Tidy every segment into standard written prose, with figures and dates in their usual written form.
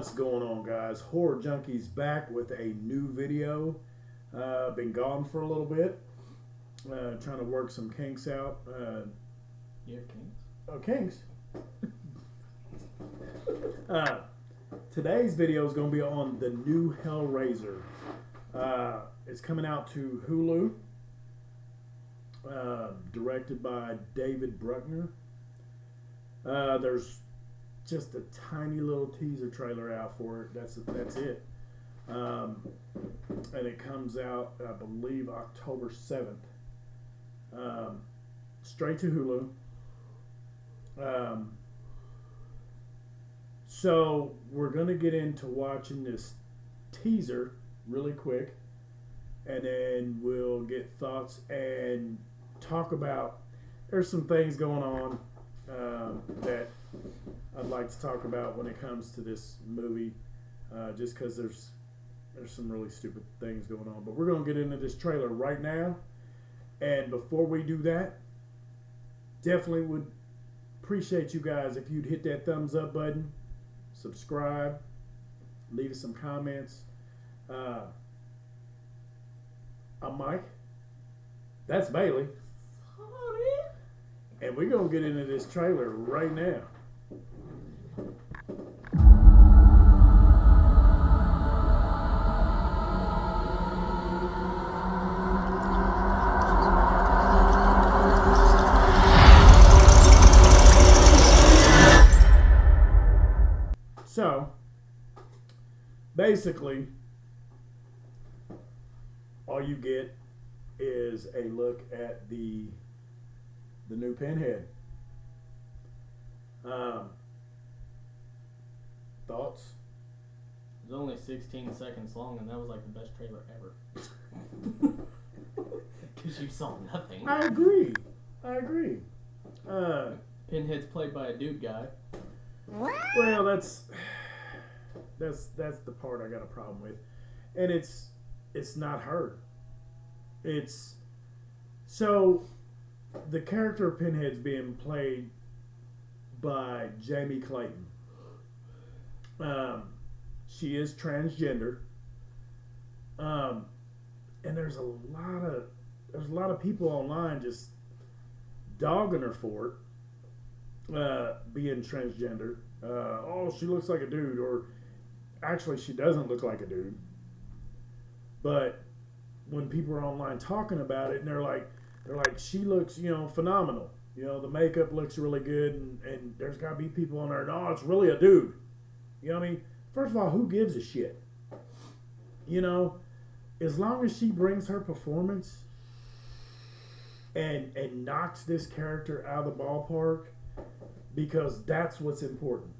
What's going on, guys? Horror Junkies back with a new video. Been gone for a little bit, trying to work some kinks out. You have kinks? Oh, kinks. Today's video is going to be on the new Hellraiser. It's coming out to Hulu, directed by David Bruckner. There's just a tiny little teaser trailer out for it. That's it. And it comes out, I believe, October 7th. Straight to Hulu. So we're going to get into watching this teaser really quick, and then we'll get thoughts and talk about, there's some things going on that I'd like to talk about when it comes to this movie, just because there's some really stupid things going on. But we're going to get into this trailer right now, and before we do that, definitely would appreciate you guys if you'd hit that thumbs up button, subscribe, leave us some comments. I'm Mike. That's Bailey. And we're going to get into this trailer right now. So, basically, all you get is a look at the new Pinhead. Thoughts? It was only 16 seconds long, and that was like the best trailer ever. Because you saw nothing. I agree. Pinhead's played by a dude guy. Well, that's the part I got a problem with, and it's not her. It's so the character of Pinhead's being played by Jamie Clayton. She is transgender, and there's a lot of people online just dogging her for it. Being transgender. Oh, she looks like a dude, or actually she doesn't look like a dude. But when people are online talking about it, and they're like she looks, phenomenal. The makeup looks really good, and there's got to be people on there, no, it's really a dude. You know what I mean? First of all, who gives a shit? As long as she brings her performance and knocks this character out of the ballpark, because that's what's important.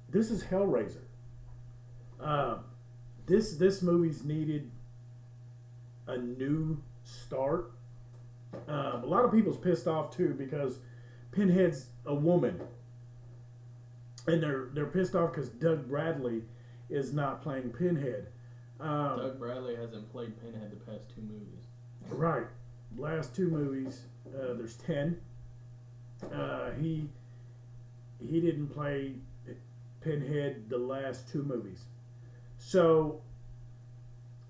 This is Hellraiser. This movie's needed a new start. A lot of people's pissed off too because Pinhead's a woman, and they're pissed off because Doug Bradley is not playing Pinhead. Doug Bradley hasn't played Pinhead the past 2 movies. Right, last 2 movies. There's 10. He didn't play Pinhead the last 2 movies. So,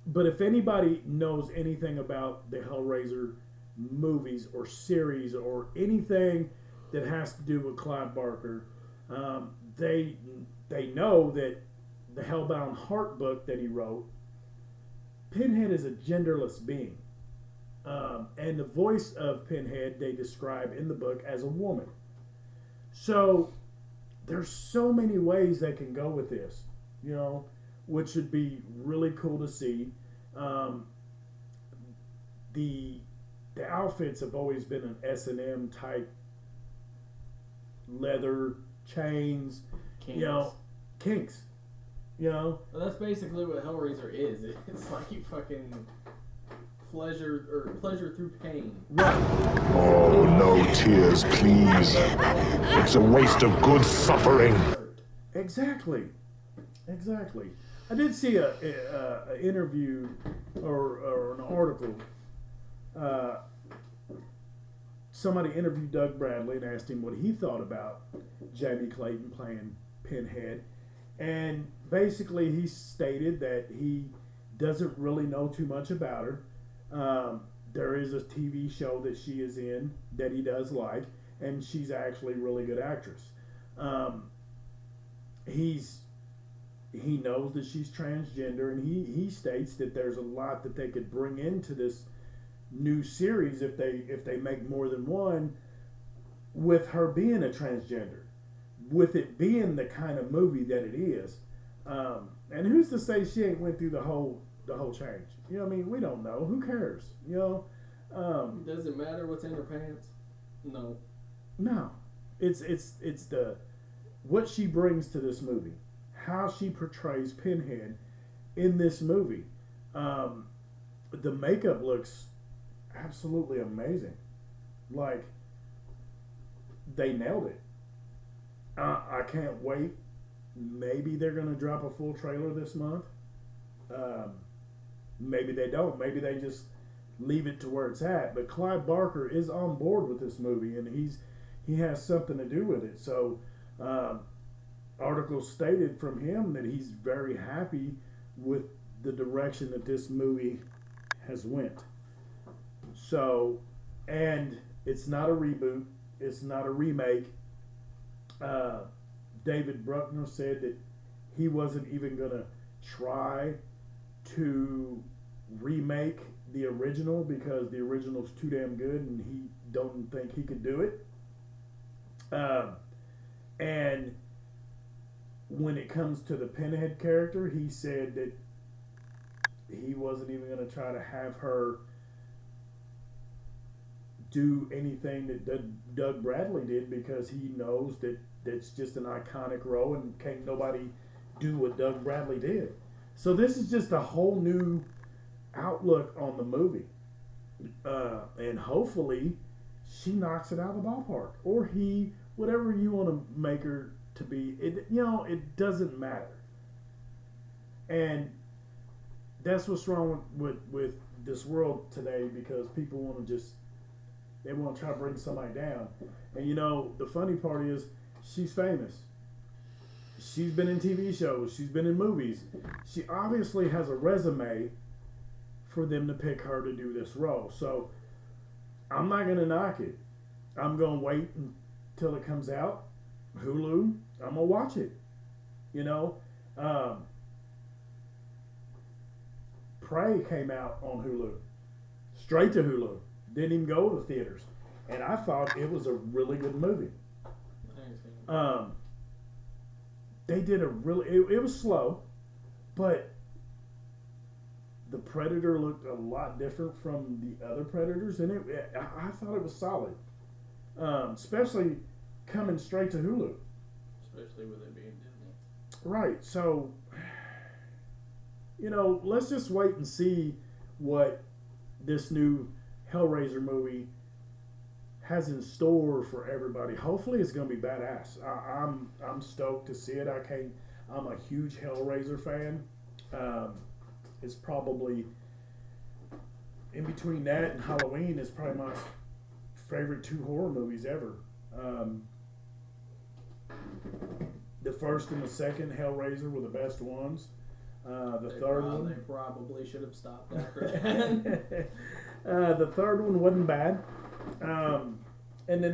but if anybody knows anything about the Hellraiser movies or series or anything that has to do with Clive Barker, they know that the Hellbound Heart book that he wrote, Pinhead is a genderless being. And the voice of Pinhead they describe in the book as a woman. So there's so many ways they can go with this, which would be really cool to see. The outfits have always been an S&M type, leather, chains, kinks. Well, that's basically what Hellraiser is. It's like you fucking pleasure through pain. Right. Oh, no tears, please. It's a waste of good suffering. Exactly. I did see a interview or an article. Somebody interviewed Doug Bradley and asked him what he thought about Jamie Clayton playing Pinhead, And basically, he stated that he doesn't really know too much about her. There is a TV show that she is in that he does like, and she's actually a really good actress. Um, he knows that she's transgender, and he states that there's a lot that they could bring into this new series if they make more than one, with her being a transgender, with it being the kind of movie that it is. And who's to say she ain't went through the whole change? You know what I mean? We don't know. Who cares? You know? Does it matter what's in her pants? No. No. It's the what she brings to this movie, how she portrays Pinhead in this movie. The makeup looks absolutely amazing. Like, they nailed it. I can't wait. Maybe they're going to drop a full trailer this month. Maybe they don't. Maybe they just leave it to where it's at. But Clive Barker is on board with this movie, and he has something to do with it. So, articles stated from him that he's very happy with the direction that this movie has went. So, and it's not a reboot. It's not a remake. David Bruckner said that he wasn't even going to try to remake the original because the original's too damn good and he don't think he could do it. And when it comes to the Pinhead character, he said that he wasn't even going to try to have her do anything that Doug Bradley did because he knows that that's just an iconic role and can't nobody do what Doug Bradley did. So this is just a whole new outlook on the movie. And hopefully she knocks it out of the ballpark. Or he, whatever you want to make her to be. It doesn't matter. And that's what's wrong with this world today because people want to they want to try to bring somebody down. And the funny part is she's famous. She's been in TV shows. She's been in movies. She obviously has a resume for them to pick her to do this role. So I'm not going to knock it. I'm going to wait until it comes out. Hulu, I'm going to watch it. Prey came out on Hulu. Straight to Hulu. Didn't even go to the theaters. And I thought it was a really good movie. They did it was slow, but the Predator looked a lot different from the other Predators, and I thought it was solid. Especially coming straight to Hulu. Especially with it being Disney. Right, so let's just wait and see what this new Hellraiser movie has in store for everybody. Hopefully it's going to be badass. I'm stoked to see it. I'm a huge Hellraiser fan. It's probably in between that and Halloween is probably my favorite 2 horror movies ever. The first and the second Hellraiser were the best ones. The third one they probably should have stopped after that. The third one wasn't bad. And then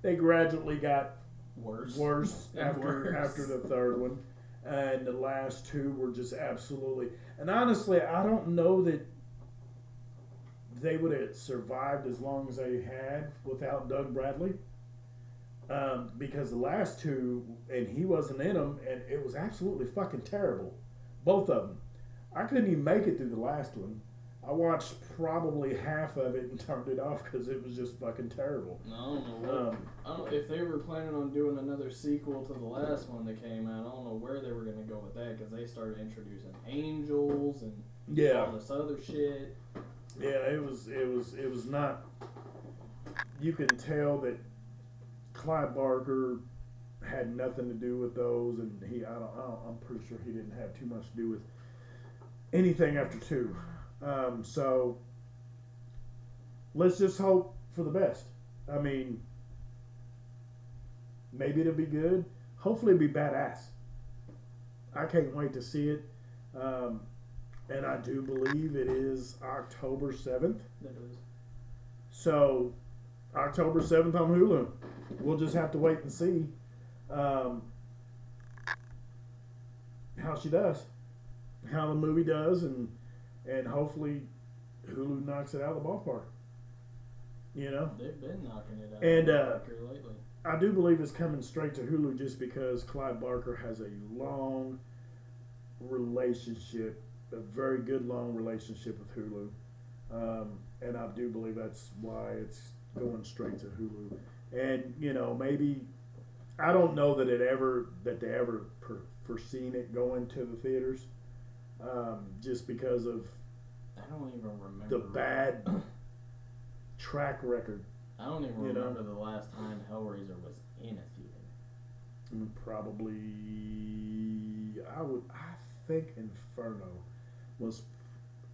they gradually got worse after the third one, and the last 2 were just absolutely. And honestly, I don't know that they would have survived as long as they had without Doug Bradley, because the last 2 and he wasn't in them, and it was absolutely fucking terrible, both of them. I couldn't even make it through the last one. I watched probably half of it and turned it off because it was just fucking terrible. No, I don't know. I don't if they were planning on doing another sequel to the last one that came out. I don't know where they were going to go with that because they started introducing angels and all this other shit. Yeah, it was not. You can tell that Clive Barker had nothing to do with those, and I'm pretty sure he didn't have too much to do with anything after 2. So let's just hope for the best. I mean, maybe it'll be good. Hopefully it'll be badass. I can't wait to see it. And I do believe it is October 7th. That is. So, October 7th on Hulu. We'll just have to wait and see how she does, how the movie does, and hopefully Hulu knocks it out of the ballpark. You know? They've been knocking it out And, of the ballpark lately. I do believe it's coming straight to Hulu just because Clive Barker has a long relationship, a very good long relationship with Hulu. And I do believe that's why it's going straight to Hulu. And, you know, maybe, I don't know that they ever foreseen it going to the theaters, just because of I don't even remember the bad track record. I don't even remember the last time Hellraiser was in a theater. Probably, I think Inferno was,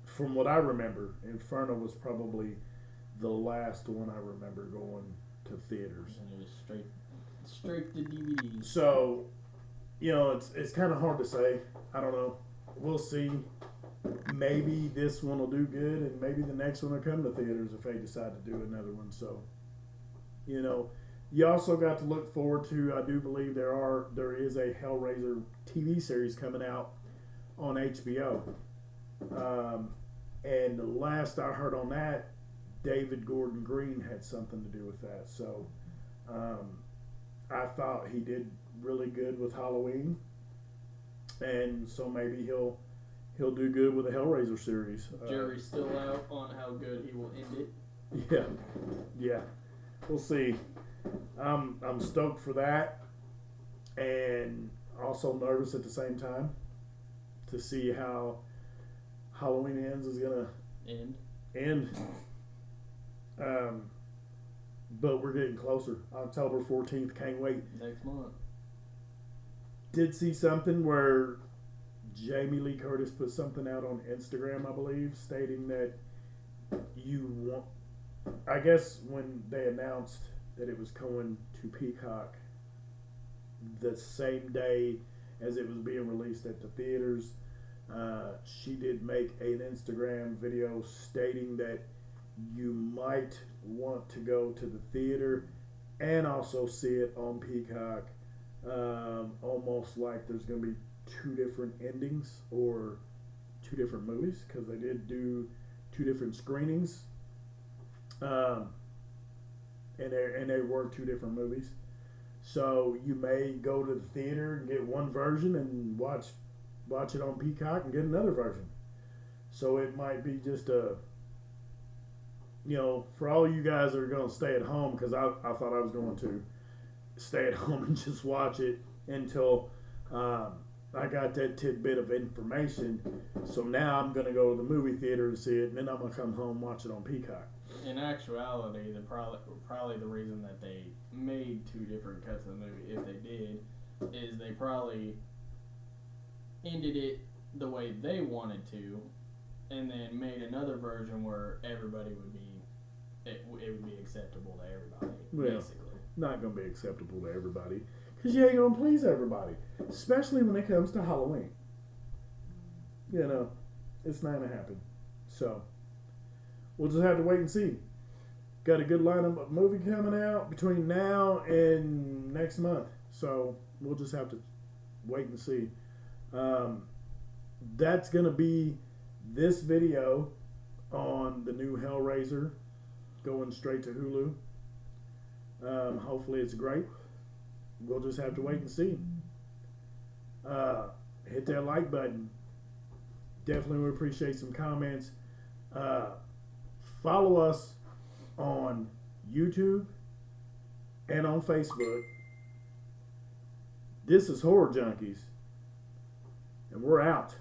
from what I remember, Inferno was probably the last one I remember going to theaters. And it was straight to DVD. So, you know, it's kind of hard to say. I don't know. We'll see. Maybe this one will do good, and maybe the next one will come to theaters if they decide to do another one. So, you know, you also got to look forward to, I do believe there is a Hellraiser TV series coming out on HBO. And the last I heard on that, David Gordon Green had something to do with that. So I thought he did really good with Halloween, and so maybe he'll do good with the Hellraiser series. Jury's still out on how good he will end it. Yeah, we'll see. I'm stoked for that, and also nervous at the same time to see how Halloween Ends is gonna end. But we're getting closer. October 14th, can't wait. Next month. Did see something where Jamie Lee Curtis put something out on Instagram, I believe, stating that I guess when they announced that it was going to Peacock the same day as it was being released at the theaters, she did make an Instagram video stating that you might want to go to the theater and also see it on Peacock, almost like there's going to be two different endings or two different movies, because they did do two different screenings, and they were two different movies. So you may go to the theater and get one version and watch it on Peacock and get another version. So it might be just for all you guys that are going to stay at home, because I thought I was going to stay at home and just watch it until I got that tidbit of information. So now I'm going to go to the movie theater and see it, and then I'm going to come home and watch it on Peacock. In actuality, probably the reason that they made two different cuts of the movie, if they did, is they probably ended it the way they wanted to, and then made another version where everybody would be, it would be acceptable to everybody, basically. Not going to be acceptable to everybody, because you ain't going to please everybody, especially when it comes to Halloween. You know, it's not going to happen. So, we'll just have to wait and see. Got a good lineup of movie coming out between now and next month. So, we'll just have to wait and see. That's going to be this video on the new Hellraiser going straight to Hulu. Hopefully it's great. We'll just have to wait and see. Hit that like button. Definitely would appreciate some comments. Follow us on YouTube and on Facebook. This is Horror Junkies, and we're out.